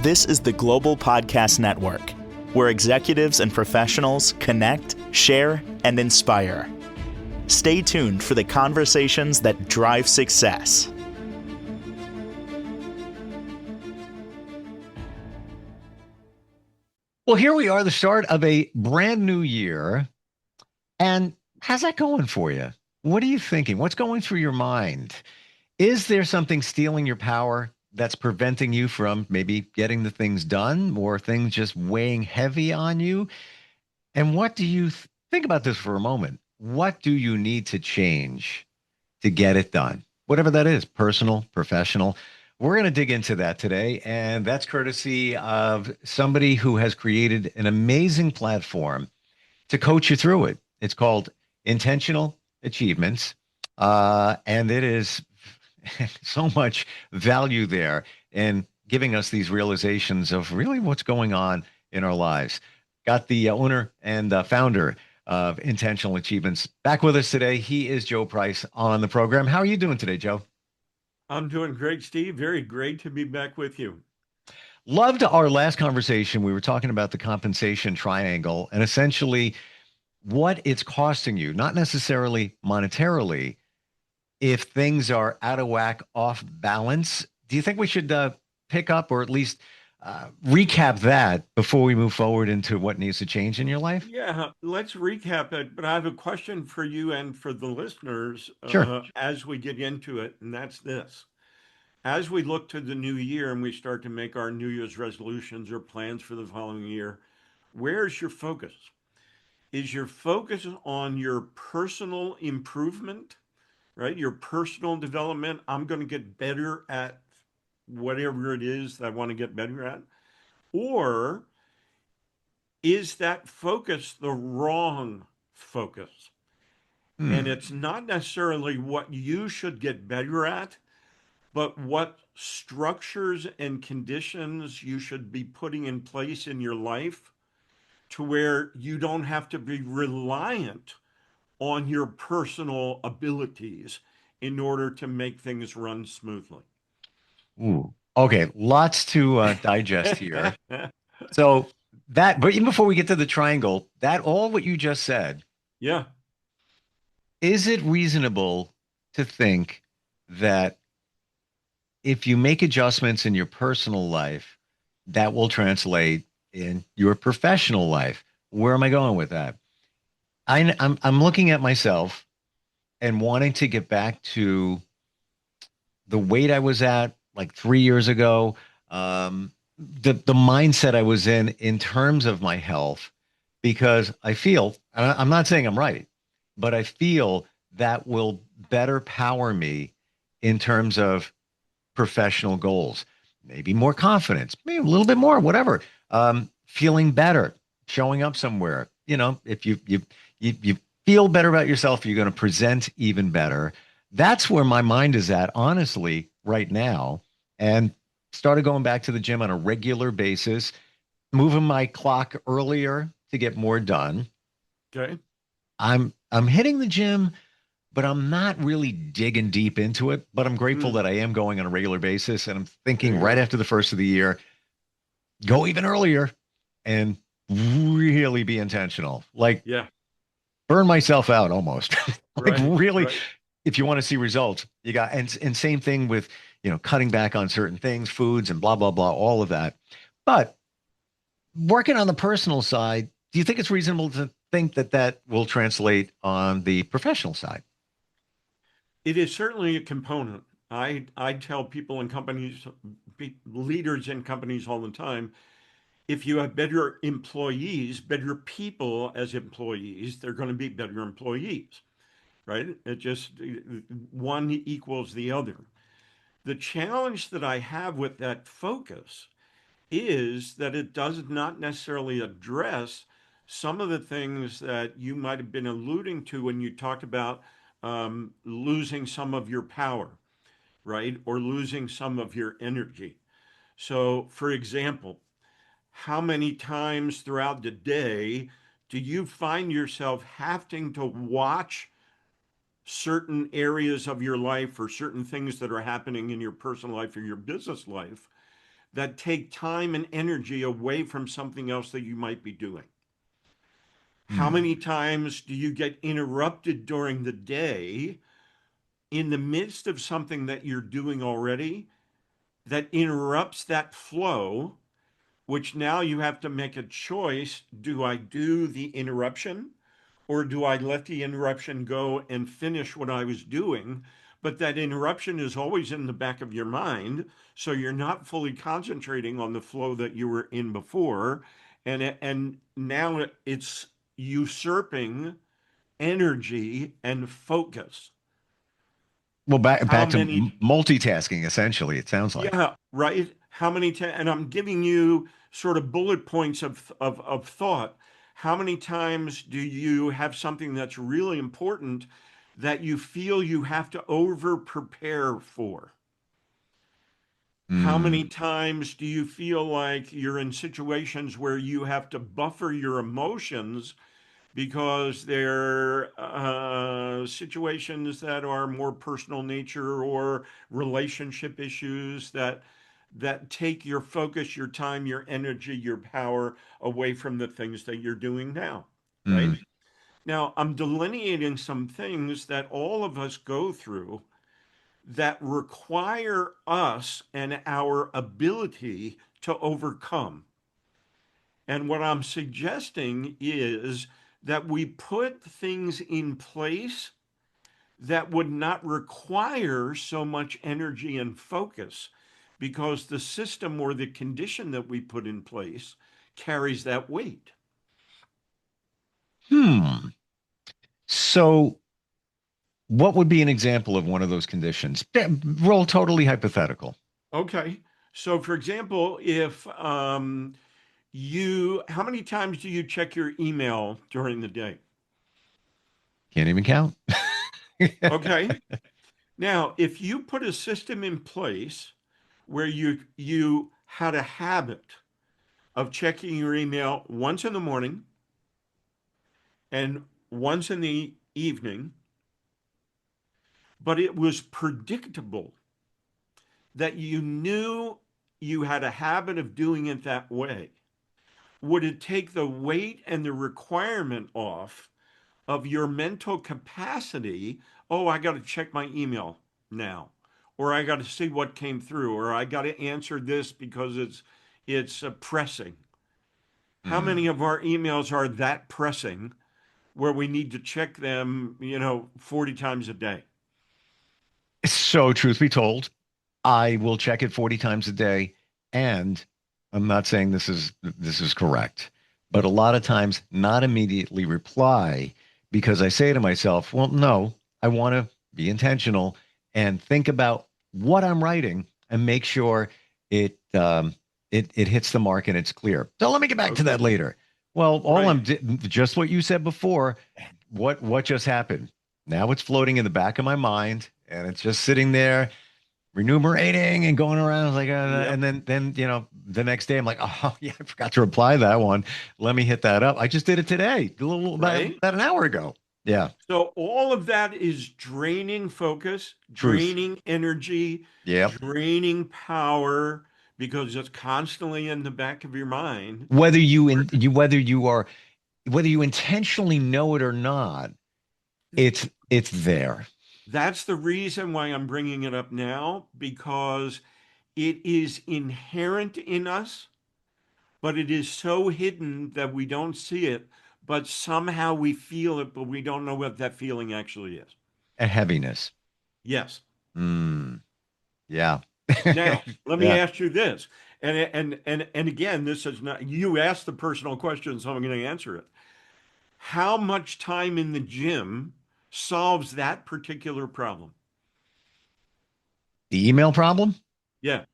This is the Global Podcast Network, where executives and professionals connect, share, and inspire. Stay tuned for the conversations that drive success. Well, here we are, the start of a brand new year. And how's that going for you? What are you thinking? What's going through your mind? Is there something stealing your power that's preventing you from maybe getting the things done, or things just weighing heavy on you? And what do you think about this for a moment? What do you need to change to get it done? Whatever that is, personal, professional. We're going to dig into that today. And that's courtesy of somebody who has created an amazing platform to coach you through it. It's called Intentional Achievements. And it is so much value there in giving us these realizations of really what's going on in our lives. Got the owner and founder of Intentional Achievements back with us today. He is Joe Price on the program. How are you doing today, Joe? I'm doing great, Steve. Very great to be back with you. Loved our last conversation. We were talking about the compensation triangle and essentially what it's costing you, not necessarily monetarily, if things are out of whack, off balance. Do you think we should pick up, or at least recap that before we move forward into what needs to change in your life? Yeah, let's recap it. But I have a question for you and for the listeners Sure. as we get into it, and that's this. As we look to the new year and we start to make our New Year's resolutions or plans for the following year, where's your focus? Is your focus on your personal improvement, right? Your personal development? I'm going to get better at whatever it is that I want to get better at. Or is that focus the wrong focus? And it's not necessarily what you should get better at, but what structures and conditions you should be putting in place in your life to where you don't have to be reliant on your personal abilities in order to make things run smoothly. Ooh. Okay, lots to digest here. So that, but even before we get to the triangle, that all what you just said, Yeah. is it reasonable to think that if you make adjustments in your personal life, that will translate in your professional life? Where am I going with that? I'm looking at myself and wanting to get back to the weight I was at like 3 years ago, the mindset I was in terms of my health, because I feel, and I'm not saying I'm right, but I feel that will better power me in terms of professional goals, maybe more confidence, maybe a little bit more, whatever, feeling better, showing up somewhere. You know, if you feel better about yourself, you're going to present even better. That's where my mind is at, honestly, right now. And started going back to the gym on a regular basis, moving my clock earlier to get more done. Okay. I'm hitting the gym, but I'm not really digging deep into it. But I'm grateful that I am going on a regular basis. And I'm There thinking you right go. after the first of the year, go even earlier and really be intentional. Like Yeah. burn myself out almost. Like Right. really, Right. if you want to see results, you got, and same thing with, cutting back on certain things, foods and blah, blah, blah, all of that. But working on the personal side, do you think it's reasonable to think that that will translate on the professional side? It is certainly a component. I tell people in companies, leaders in companies all the time, if you have better employees, better people as employees, they're going to be better employees, right? It just one equals the other. The challenge that I have with that focus is that it does not necessarily address some of the things that you might have been alluding to when you talked about losing some of your power, right? Or losing some of your energy. So, for example, how many times throughout the day do you find yourself having to watch certain areas of your life or certain things that are happening in your personal life or your business life that take time and energy away from something else that you might be doing? How many times do you get interrupted during the day in the midst of something that you're doing already that interrupts that flow, which now you have to make a choice. Do I do the interruption, or do I let the interruption go and finish what I was doing? But that interruption is always in the back of your mind. So you're not fully concentrating on the flow that you were in before. And now it's usurping energy and focus. Well, back How to many multitasking, essentially, it sounds like. Yeah, right. How many times, and I'm giving you sort of bullet points of thought. How many times do you have something that's really important that you feel you have to over prepare for? How many times do you feel like you're in situations where you have to buffer your emotions because they're situations that are more personal nature or relationship issues that take your focus, your time, your energy, your power away from the things that you're doing now, right? Mm. Now, I'm delineating some things that all of us go through that require us and our ability to overcome. And what I'm suggesting is that we put things in place that would not require so much energy and focus because the system or the condition that we put in place carries that weight. So, what would be an example of one of those conditions? Roll totally hypothetical. Okay. So, for example, if how many times do you check your email during the day? Can't even count. Okay. Now, if you put a system in place where you had a habit of checking your email once in the morning and once in the evening, but it was predictable that you knew you had a habit of doing it that way, would it take the weight and the requirement off of your mental capacity? Oh, I got to check my email now, or I got to see what came through, or I got to answer this because it's pressing. How many of our emails are that pressing where we need to check them, 40 times a day? So, truth be told, I will check it 40 times a day, and I'm not saying this is correct, but a lot of times not immediately reply because I say to myself, well, no, I want to be intentional and think about what I'm writing and make sure it hits the mark and it's clear. So let me get back to that Okay. later. Well, Right. just what you said before. What just happened? Now it's floating in the back of my mind and it's just sitting there remunerating and going around like, Yep. and then the next day I'm like, oh yeah, I forgot to reply to that one. Let me hit that up. I just did it today, Right. about an hour ago. Yeah, So all of that is draining focus, truth. draining energy, Yep. draining power because it's constantly in the back of your mind. Whether you intentionally know it or not, it's there. That's the reason why I'm bringing it up now, because it is inherent in us, but it is so hidden that we don't see it, but somehow we feel it, but we don't know what that feeling actually is. A heaviness. Yes. Mm, yeah. Now, let me Yeah. ask you this. And again, this is not, you asked the personal question, so I'm going to answer it. How much time in the gym solves that particular problem? The email problem? Yeah,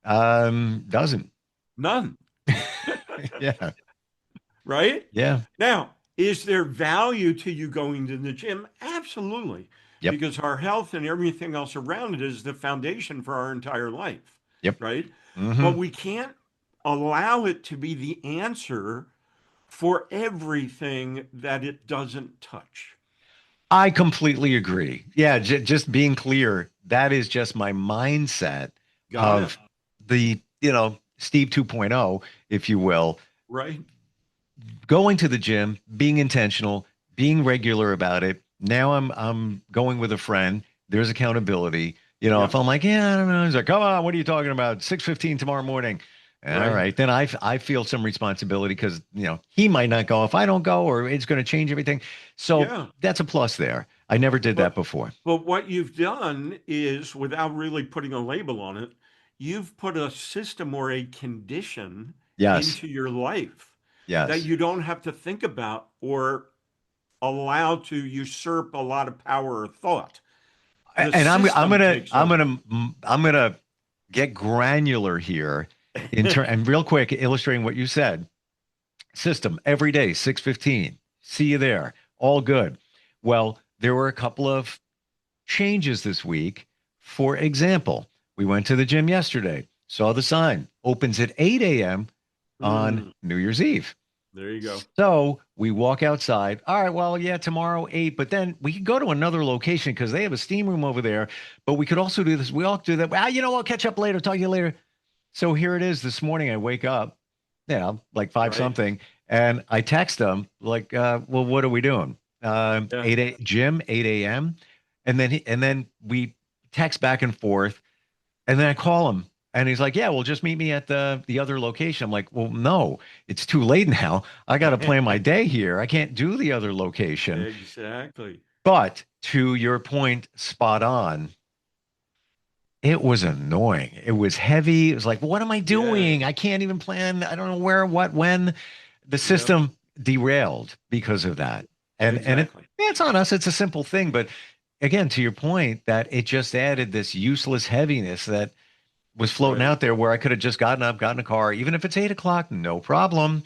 Doesn't. none, Yeah. right? Yeah. Now, is there value to you going to the gym? Absolutely, Yep. because our health and everything else around it is the foundation for our entire life, Yep. right? Hmm. But we can't allow it to be the answer for everything that it doesn't touch. I completely agree. Yeah, just being clear, that is just my mindset Got it. of the, Steve 2.0, if you will, Right. going to the gym, being intentional, being regular about it. Now I'm going with a friend. There's accountability. If Yep. I'm like, yeah, I don't know, he's like, come on, what are you talking about? 6:15 tomorrow morning. All Right. right, then I feel some responsibility because he might not go if I don't go, or it's going to change everything. So Yeah. that's a plus there. I never did that But before. but what you've done is, without really putting a label on it, you've put a system or a condition Yes, into your life that yes. you don't have to think about or allow to usurp a lot of power or thought. The And system takes over. I'm gonna get granular here and real quick illustrating what you said. System every day, 6:15. See you there. All good. Well, there were a couple of changes this week. For example, we went to the gym yesterday, saw the sign, opens at 8 a.m. on Mm, New Year's Eve. there you go. So we walk outside. All right, well, yeah, tomorrow 8, but then we could go to another location because they have a steam room over there. But we could also do this. We all do that. Well, I'll catch up later. Talk to you later. So here it is this morning. I wake up, like five Right. something, and I text them like, well, what are we doing? Yeah. 8 a.m. And then we text back and forth, and then I call him, and he's like, yeah, well, just meet me at the other location. I'm like, well, no, it's too late now. I got to plan my day here. I can't do the other location. Exactly. But to your point, spot on. It was annoying. It was heavy. It was like, what am I Yeah. doing? I can't even plan. I don't know where, what, when. The Yep. system derailed because of that. And Exactly. it's on us. It's a simple thing, but again, to your point, that it just added this useless heaviness that was floating Right. out there where I could have just gotten up, gotten a car, even if it's 8 o'clock, no problem.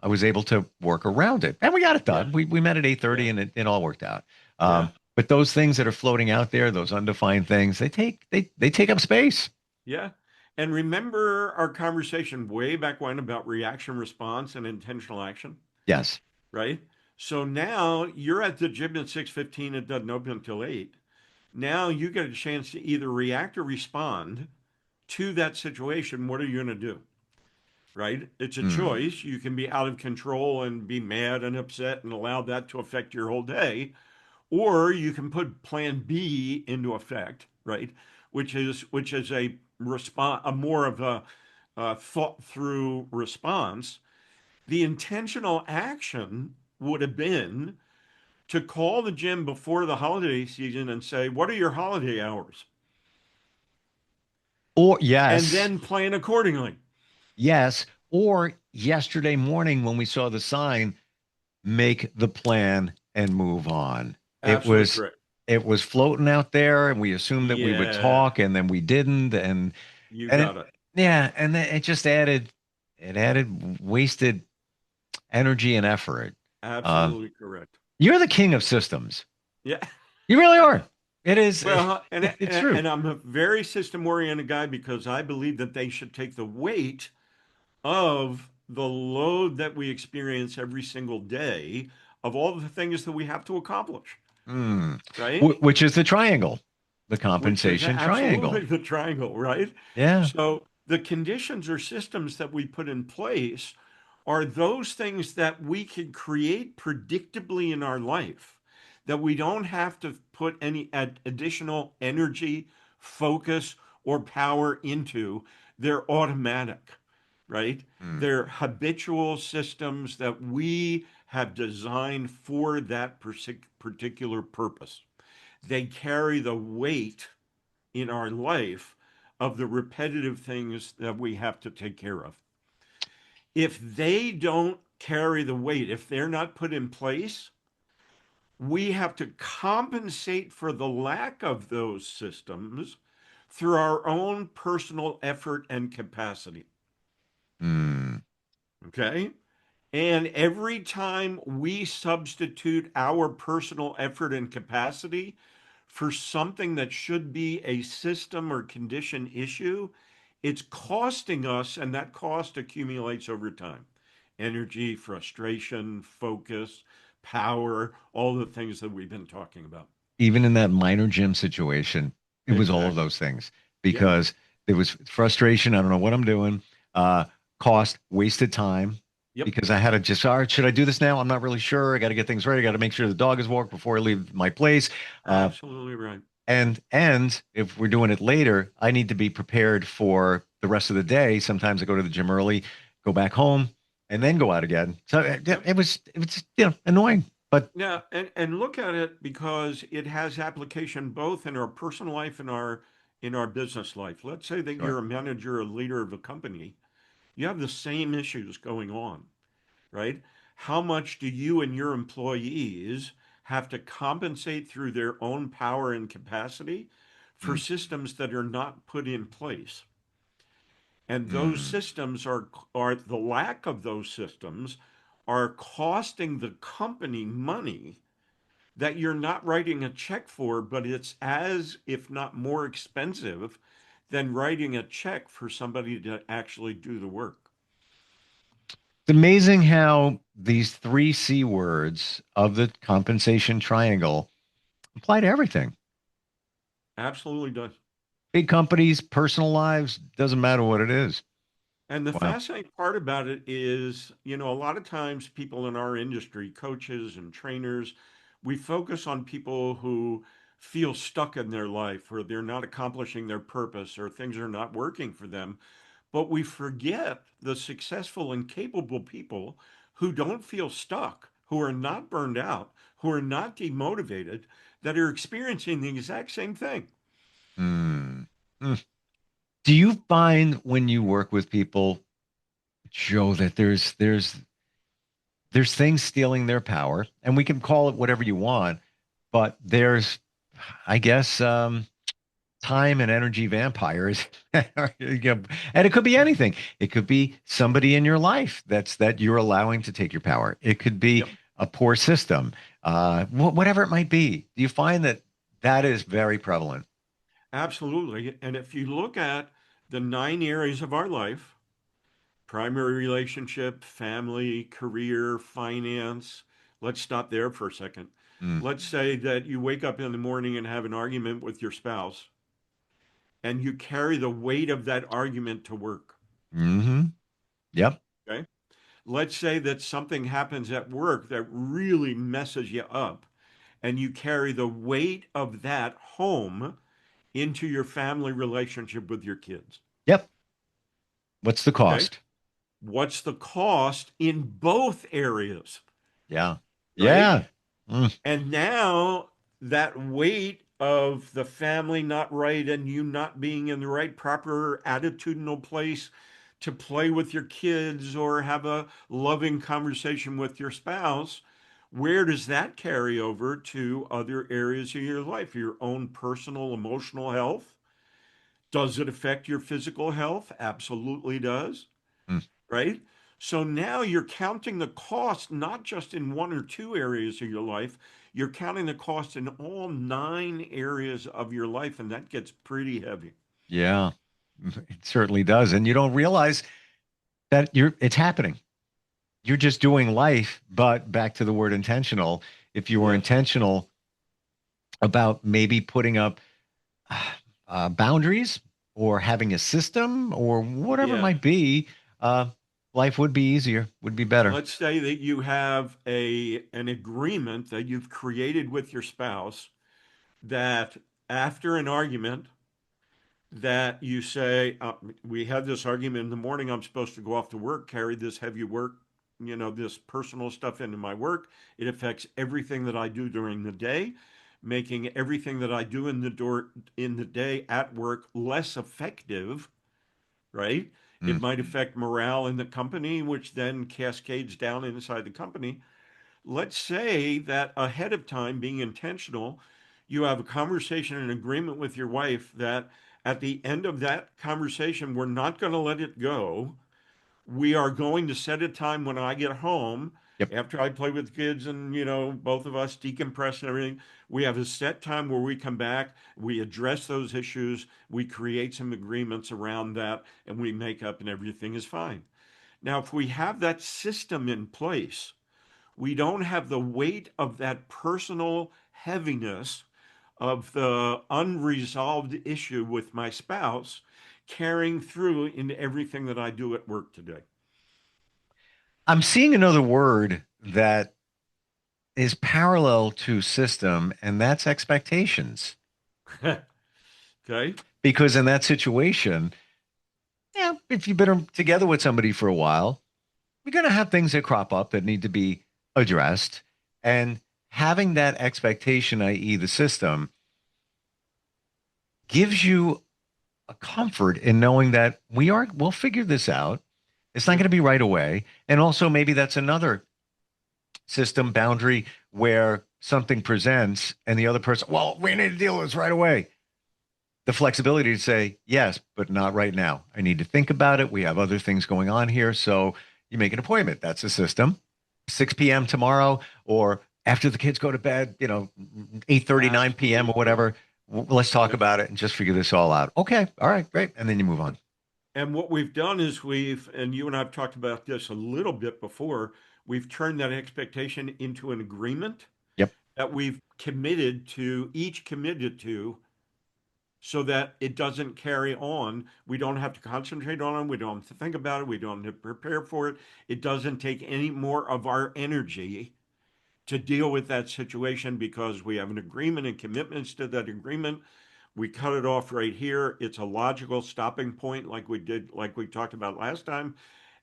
I was able to work around it, and we got it Yeah. done. We met at 8:30, Yeah. and it all worked out. Yeah. But those things that are floating out there, those undefined things, they take up space. Yeah. And remember our conversation way back when about reaction response and intentional action, Yes. right? So now you're at the gym at 6:15, it doesn't open until 8. Now you get a chance to either react or respond to that situation. What are you going to do? Right? It's a Hmm. choice. You can be out of control and be mad and upset and allow that to affect your whole day, or you can put plan B into effect, right? Which is a response, a more of a thought through response. The intentional action would have been to call the gym before the holiday season and say, "What are your holiday hours?" Or And yes, then plan accordingly. yes. Or yesterday morning when we saw the sign, make the plan and move on. It Absolutely was correct. it was floating out there, and we assumed that we would Yeah, talk, and then we didn't, and you and it, got it. yeah, and then it added wasted energy and effort. Um, Absolutely correct. you're the king of systems. Yeah. You really are. It is. Well, and It's and, true. and I'm a very system oriented guy because I believe that they should take the weight of the load that we experience every single day of all the things that we have to accomplish, Hmm. right? Which is the triangle, the Which is compensation triangle. absolutely the triangle, right? Yeah. So the conditions or systems that we put in place are those things that we can create predictably in our life, that we don't have to put any additional energy, focus, or power into. They're automatic, right? Hmm. They're habitual systems that we have designed for that particular purpose. They carry the weight in our life of the repetitive things that we have to take care of. If they don't carry the weight, if they're not put in place, we have to compensate for the lack of those systems through our own personal effort and capacity. Hmm. Okay. And every time we substitute our personal effort and capacity for something that should be a system or condition issue, it's costing us, and that cost accumulates over time. Energy, frustration, focus, power, all the things that we've been talking about. Even in that minor gym situation, it was all of Exactly. those things Yeah. because There was frustration. I don't know what I'm doing. Uh, Cost, wasted time Yep, because I had to just, all right, should I do this now? I'm not really sure. I got to get things ready. I got to make sure the dog is walked before I leave my place. Uh, absolutely right. and if we're doing it later, I need to be prepared for the rest of the day. Sometimes I go to the gym early, go back home, and then go out again. So Yep. it was annoying, but Yeah, and look at it because it has application both in our personal life and our business life. Let's say that sure. you're a manager or leader of a company. You have the same issues going on, right? How much do you and your employees have to compensate through their own power and capacity for Mm, systems that are not put in place? And those mm. systems are the lack of those systems are costing the company money that you're not writing a check for, but it's as if not more expensive than writing a check for somebody to actually do the work. It's amazing how these three C words of the compensation triangle apply to everything. Absolutely does. Big companies, personal lives, doesn't matter what it is. And the Wow. fascinating part about it is, a lot of times people in our industry, coaches and trainers, we focus on people who feel stuck in their life or they're not accomplishing their purpose or things are not working for them. But we forget the successful and capable people who don't feel stuck, who are not burned out, who are not demotivated, that are experiencing the exact same thing. Hmm. Mm. Do you find when you work with people, Joe, that there's things stealing their power, and we can call it whatever you want, but there's, I guess, time and energy vampires. And it could be anything. It could be somebody in your life that you're allowing to take your power. It could be Yep, a poor system, whatever it might be. Do you find that that is very prevalent? absolutely. And if you look at the 9 areas of our life, primary relationship, family, career, finance. Let's stop there for a second. Mm. Let's say that you wake up in the morning and have an argument with your spouse, and you carry the weight of that argument to work. Hmm. Yep. Okay. Let's say that something happens at work that really messes you up, and you carry the weight of that home into your family relationship with your kids. Yep. What's the Okay. cost? What's the cost in both areas? Yeah. Right. Yeah. Mm. And now that weight of the family not right and you not being in the right proper attitudinal place to play with your kids or have a loving conversation with your spouse, where does that carry over to other areas of your life, your own personal emotional health? Does it affect your physical health? Absolutely does, Mm. right? So now you're counting the cost not just in one or two areas of your life, you're counting the cost in all 9 areas of your life, and that gets pretty heavy. Yeah. It certainly does. And you don't realize that it's happening. You're just doing life, but back to the word intentional. If you were Yes. intentional about maybe putting up boundaries or having a system or whatever it Yes. might be, uh, life would be easier, would be better. Let's say that you have an agreement that you've created with your spouse that after an argument that you say, we had this argument in the morning. I'm supposed to go off to work, carry this heavy work, this personal stuff into my work. It affects everything that I do during the day, making everything that I do in the day at work less effective, right? It Mm. might affect morale in the company, which then cascades down inside the company. Let's say that ahead of time, being intentional, you have a conversation and agreement with your wife that at the end of that conversation, we're not going to let it go. We are going to set a time when I get home Yep. after I play with kids and, both of us decompress and everything. We have a set time where we come back, we address those issues, we create some agreements around that, and we make up, and everything is fine. Now, if we have that system in place, we don't have the weight of that personal heaviness of the unresolved issue with my spouse carrying through in everything that I do at work today? I'm seeing another word that is parallel to system, and that's expectations. Okay. Because in that situation, yeah, if you've been together with somebody for a while, you're going to have things that crop up that need to be addressed. And having that expectation, i.e., the system, gives you a comfort in knowing that we'll figure this out. It's not Yeah. going to be right away. And also, maybe that's another system boundary where something presents and the other person, well, we need to deal with this right away. The flexibility to say, yes, but not right now. I need to think about it. We have other things going on here. So you make an appointment. That's a system. 6 p.m. tomorrow, or after the kids go to bed, 8:30, 9 p.m. or Absolutely. whatever. Let's talk Yeah. about it and just figure this all out. Okay. All right. Great. And then you move on. And what we've done is and you and I have talked about this a little bit before, we've turned that expectation into an agreement Yep. that we've each committed to, so that it doesn't carry on. We don't have to concentrate on it. We don't have to think about it. We don't have to prepare for it. It doesn't take any more of our energy to deal with that situation because we have an agreement and commitments to that agreement. We cut it off right here. It's a logical stopping point, like we talked about last time.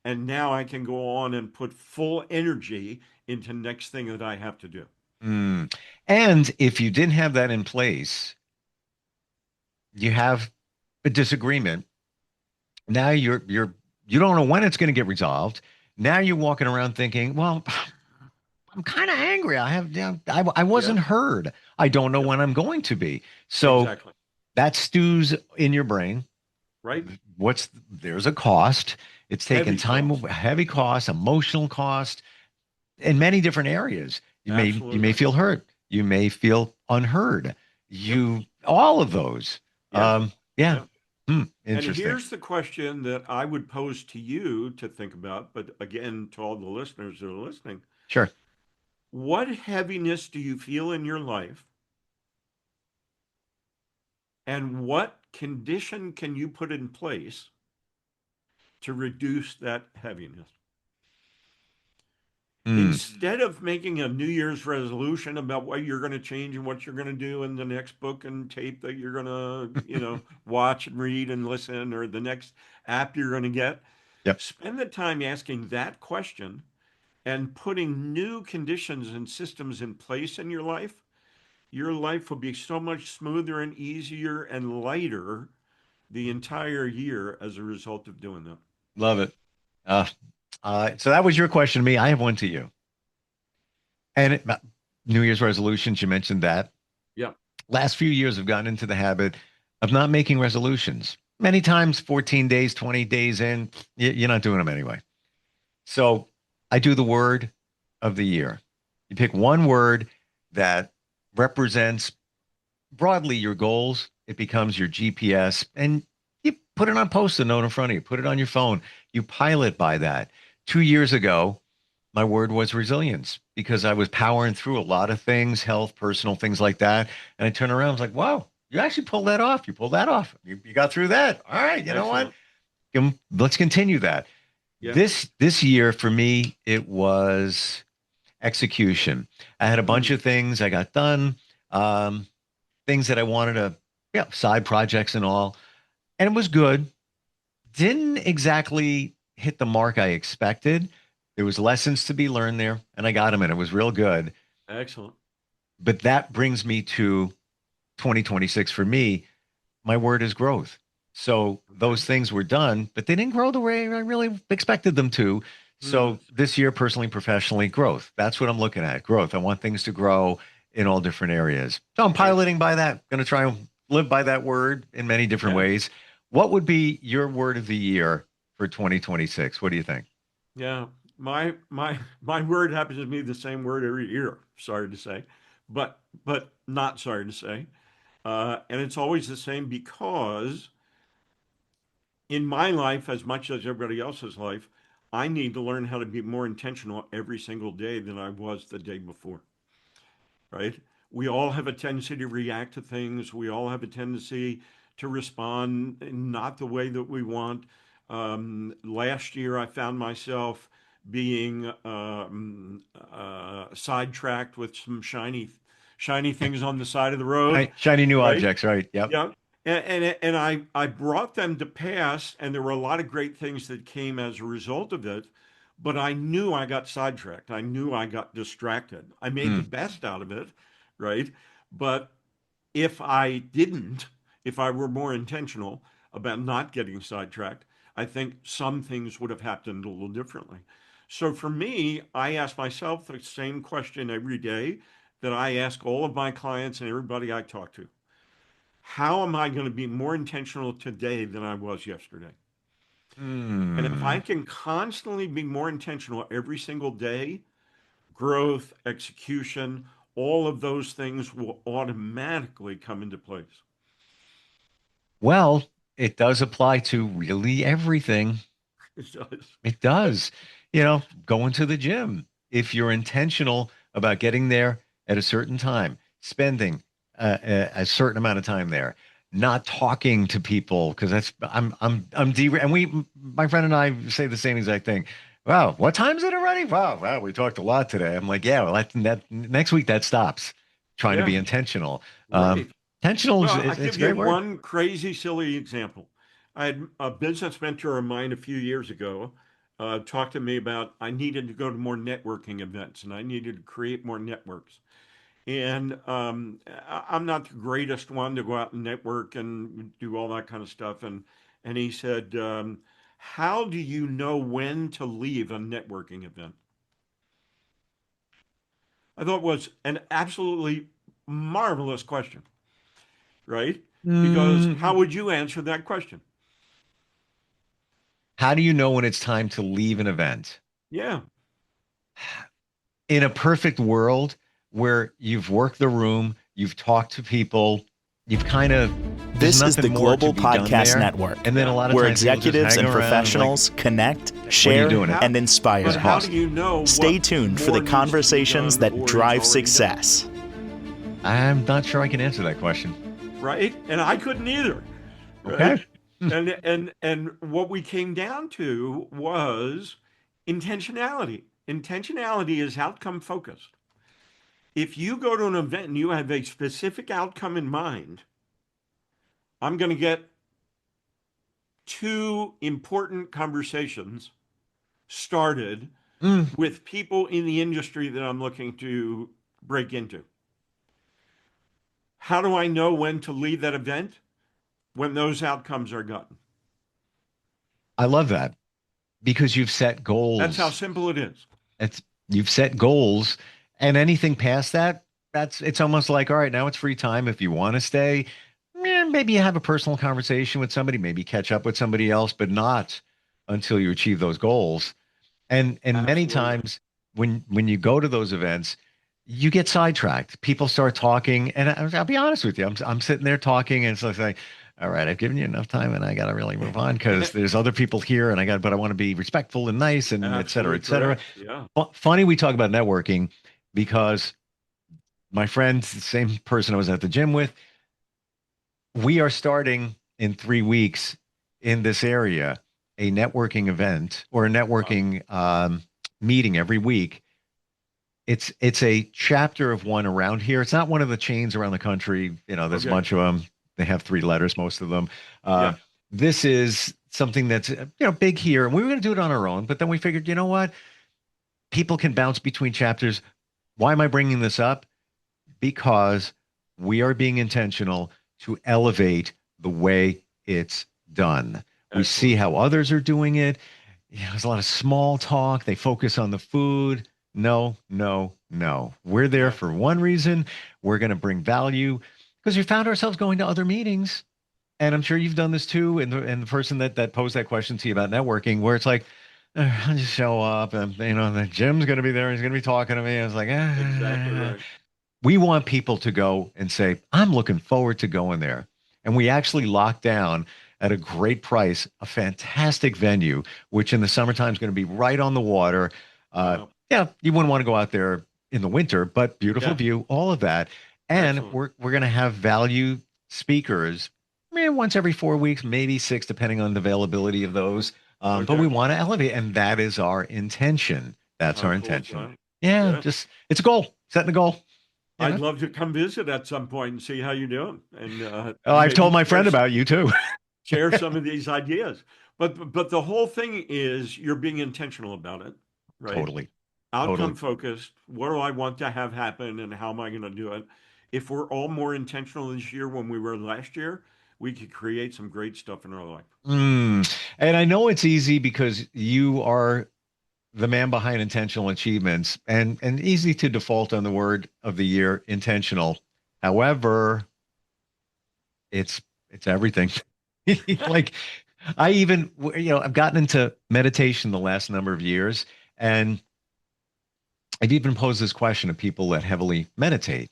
And now I can go on and put full energy into next thing that I have to do. Mm. And if you didn't have that in place, you have a disagreement. Now you don't know when it's going to get resolved. Now you're walking around thinking, well, I'm kind of angry. I Yeah. wasn't heard. I don't know Yep. when I'm going to be. So Exactly. that stews in your brain. Right. There's a cost. It's taken Heavy time, cost. heavy cost, emotional cost in many different areas. You may Absolutely. feel hurt. You may feel unheard. Yep. All of those. Yeah. Yeah. Yeah. And Interesting. here's the question that I would pose to you to think about, but again, to all the listeners that are listening, Sure. what heaviness do you feel in your life? And what condition can you put in place to reduce that heaviness? Mm. Instead of making a New Year's resolution about what you're going to change and what you're going to do in the next book and tape that you're going to, watch and read and listen, or the next app you're going to get, Yep. spend the time asking that question and putting new conditions and systems in place in your life will be so much smoother and easier and lighter the entire year as a result of doing that. Love it. Uh, so that was your question to me. I have one to you. And New Year's resolutions, you mentioned that. Yeah. Last few years, I've gotten into the habit of not making resolutions. Many times, 14 days, 20 days in, you're not doing them anyway. So I do the word of the year. You pick one word that represents broadly your goals. It becomes your GPS, and you put it on post-it note in front of you. Put it on your phone. You pilot by that. 2 years ago, my word was resilience because I was powering through a lot of things, health, personal things like that. And I turned around, I was like, wow, you actually pulled that off. You pulled that off. You got through that. All right. You know what? Excellent. Let's continue that. Yeah. This year for me, it was execution. I had a bunch Mm. of things I got done, um, things that I wanted to, yeah, side projects and all. And it was good. Didn't exactly hit the mark I expected. There was lessons to be learned there, and I got them, and it was real good. Excellent. But that brings me to 2026 for me. My word is growth. So Okay. those things were done, but they didn't grow the way I really expected them to. Mm. So this year, personally, professionally, growth. That's what I'm looking at. Growth. I want things to grow in all different areas. So I'm piloting Excellent. by that. Going to try and live by that word in many different Yeah. ways. What would be your word of the year for 2026? What do you think? Yeah. My word happens to be the same word every year. Sorry to say, but not sorry to say. And it's always the same because in my life, as much as everybody else's life, I need to learn how to be more intentional every single day than I was the day before, right? We all have a tendency to react to things. We all have a tendency to respond not the way that we want. Last year, I found myself being sidetracked with some shiny things on the side of the road, Shiny new right? objects, right? Yep. Yeah. And I brought them to pass, and there were a lot of great things that came as a result of it. But I knew I got sidetracked. I knew I got distracted. I made the Mm. best out of it, right? But if I didn't, if I were more intentional about not getting sidetracked, I think some things would have happened a little differently. So for me, I ask myself the same question every day that I ask all of my clients and everybody I talk to. How am I going to be more intentional today than I was yesterday? And if I Mm. can constantly be more intentional every single day, growth, execution, all of those things will automatically come into place. Well, it does apply to really everything. It does. It does. Going to the gym. If you're intentional about getting there at a certain time, spending a certain amount of time there, not talking to people because and my friend and I say the same exact thing. Wow, what time is it already? Wow, we talked a lot today. I'm like, yeah, well, that next week that stops. Trying to be Yeah, intentional. Um, right. intentional Well, I'll it's give a you great word. one crazy, silly example. I had a business mentor of mine a few years ago talk to me about I needed to go to more networking events and I needed to create more networks. And I'm not the greatest one to go out and network and do all that kind of stuff. And he said, "How do you know when to leave a networking event?" I thought was an absolutely marvelous question, right? Because how Mm, would you answer that question? how do you know when it's time to leave an event? Yeah, In a perfect world where you've worked the room, you've talked to people, you've kind of, there's This is nothing the more to Global be done Podcast there. Network, And then a yeah. lot of where times people just executives hang and around like, professionals connect, what are you share, doing? How, and but inspire. how Pause. do you know Stay what tuned for more the needs to be conversations done that or is drive already done? success. I'm not sure I can answer that question. Right? And I couldn't either, right? Okay. Hmm. And what we came down to was intentionality. Intentionality is outcome focused. If you go to an event and you have a specific outcome in mind, I'm going to get two important conversations started Mm. with people in the industry that I'm looking to break into. How do I know when to leave that event? When those outcomes are gotten. I love that because you've set That's how goals. simple it is. It's you've set goals and anything past that, it's almost like, all right, now it's free time. If you want to stay, maybe you have a personal conversation with somebody, maybe catch up with somebody else, but not until you achieve those goals. And many Absolutely. times when you go to those events, you get sidetracked. People start talking, and I'll be honest with you, I'm sitting there talking, and it's like, all right, I've given you enough time, and I got to really move on because there's other people here, and but I want to be respectful and nice, and et cetera, Absolutely et cetera. correct. Yeah. Funny we talk about networking because my friend, the same person I was at the gym with, we are starting in 3 weeks in this area a networking event or a Wow. networking meeting every week. It's a chapter of one around here. It's not one of the chains around the country. There's a Okay. bunch of them. They have 3 letters, most of them. Uh, Yeah. this is something that's big here, and we were going to do it on our own, but then we figured, you know what? People can bounce between chapters. Why am I bringing this up? Because we are being intentional to elevate the way it's done. We see Excellent. how others are doing it. There's a lot of small talk. They focus on the food. No, no, no. We're there Yeah. for one reason. We're going to bring value because we found ourselves going to other meetings. And I'm sure you've done this too. And the person that posed that question to you about networking, where it's like, I'll just show up and, the Jim's going to be there. He's going to be talking to me. I was like, Exactly right. we want people to go and say, I'm looking forward to going there. And we actually locked down at a great price, a fantastic venue, which in the summertime is going to be right on the water. Wow. Yeah, you wouldn't want to go out there in the winter, but beautiful Yeah. view, all of that. And Excellent. we're going to have value speakers, once every 4 weeks, maybe 6, depending on the availability of those. But Okay. we want to elevate, and that is our intention. That's How our cool is intention. that? Yeah, Yeah. just it's a goal, setting a goal. You I'd know? love to come visit at some point and see how you're doing, and Oh, I've maybe told my friend about you too. share some of these ideas. But the whole thing is you're being intentional about it, right? Totally. Outcome focused. What do I want to have happen, and how am I going to do it? If we're all more intentional this year when we were last year, we could create some great stuff in our life. And I know it's easy because you are the man behind intentional achievements, and easy to default on the word of the year, intentional. However, it's everything. Like I even, I've gotten into meditation the last number of years, and I've even posed this question to people that heavily meditate.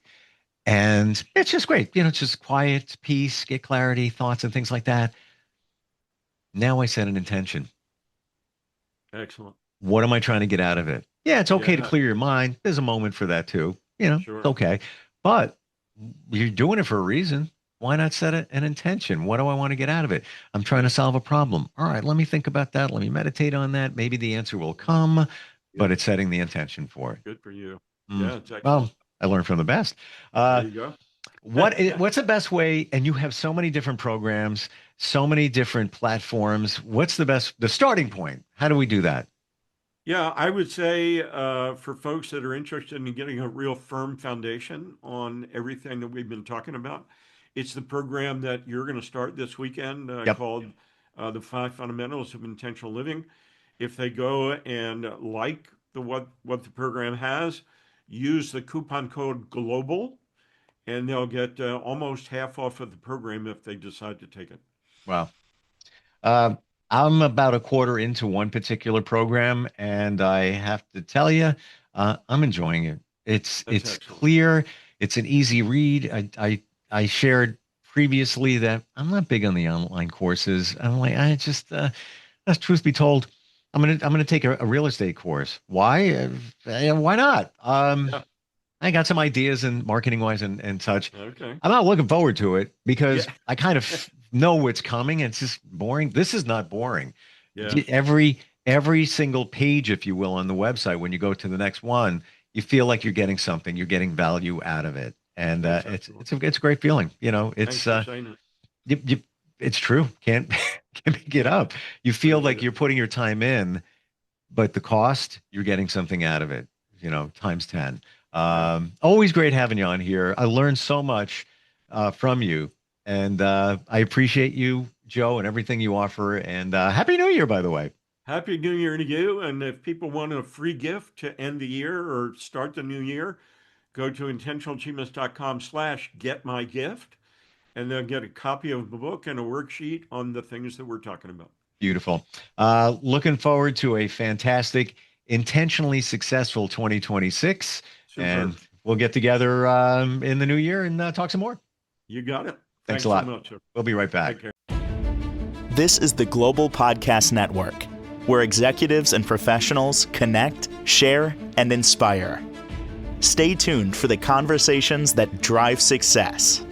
And it's just great. It's just quiet, peace, get clarity, thoughts, and things like that. Now I set an intention. Excellent. What am I trying to get out of it? Yeah, it's okay to Yeah, clear your mind. There's a moment for that too. It's sure. okay. But you're doing it for a reason. Why not set an intention? What do I want to get out of it? I'm trying to solve a problem. All right, let me think about that. Let me meditate on that. Maybe the answer will come, but Yeah, it's setting the intention for it. good for you. Mm. Yeah, it's excellent. Well, I learned from the best. There you go. What's the best way? And you have so many different programs, so many different platforms. What's the starting point? How do we do that? Yeah, I would say for folks that are interested in getting a real firm foundation on everything that we've been talking about, it's the program that you're going to start this weekend Yep. called The 5 Fundamentals of Intentional Living. If they go and like what the program has, use the coupon code GLOBAL, and they'll get almost half off of the program if they decide to take it. Wow. I'm about a quarter into one particular program, and I have to tell you, I'm enjoying it. It's That's it's excellent. clear. It's an easy read. I shared previously that I'm not big on the online courses. I'm like, I just, that's truth be told, I'm gonna take a real estate course. Why? Why not? Yeah. I got some ideas and marketing wise and such. Okay. I'm not looking forward to it because Yeah. I kind of know what's coming. It's just boring. This is not boring. Yeah. Every single page, if you will, on the website, when you go to the next one, you feel like you're getting something. You're getting value out of it, and That's it's excellent. it's a great feeling. Thanks for saying it. It's true. Can't make it up. You feel like Appreciate it. you're putting your time in, but the cost, you're getting something out of it. Times 10. Yeah. Always great having you on here. I learned so much from you, and I appreciate you, Joe, and everything you offer. And Happy New Year, by the way. Happy New Year to you. And if people want a free gift to end the year or start the new year, go to intentionalachievements.com/getmygift, and they'll get a copy of the book and a worksheet on the things that we're talking about. Beautiful. Looking forward to a fantastic, intentionally successful 2026. Superb. And we'll get together in the new year and talk some more. You got it. Thanks a lot. so much, sir. We'll be right back. Take care. This is the Global Podcast Network, where executives and professionals connect, share, and inspire. Stay tuned for the conversations that drive success.